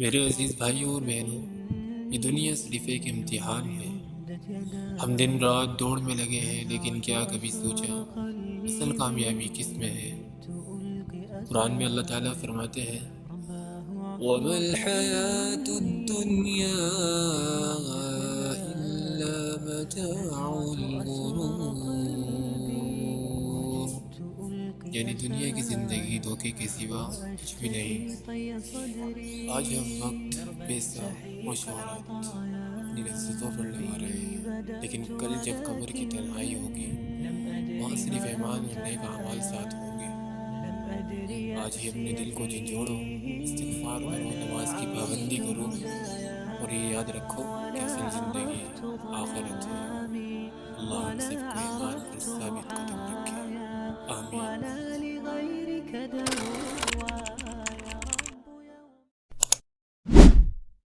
میرے عزیز بھائیوں اور بہنوں، یہ دنیا صرف ایک امتحان ہے۔ ہم دن رات دوڑ میں لگے ہیں، لیکن کیا کبھی سوچا اصل کامیابی کس میں ہے؟ قرآن میں اللہ تعالیٰ فرماتے ہیں وَمَا الْحَيَاةُ الدُّنْيَا إِلَّا مَتَاعُ الْغُرُورِ، یعنی دنیا کی زندگی دھوکے کے سوا کچھ بھی نہیں۔ آج ہم وقت، پیسہ و شہرت اپنی لذتوں پر لگا رہے ہیں، لیکن کل جب قبر کی تنہائی ہوگی، وہاں صرف ایمان اور نیک اعمال ساتھ ہوں گے۔ آج ہی اپنے دل کو جھنجھوڑو، استغفار کرو، نماز کی پابندی کرو، اور یہ یاد رکھو کہ اصل زندگی آخرت ہے۔ اللہ ہم سب کو ایمان پر ثابت قدم رکھے، آمین۔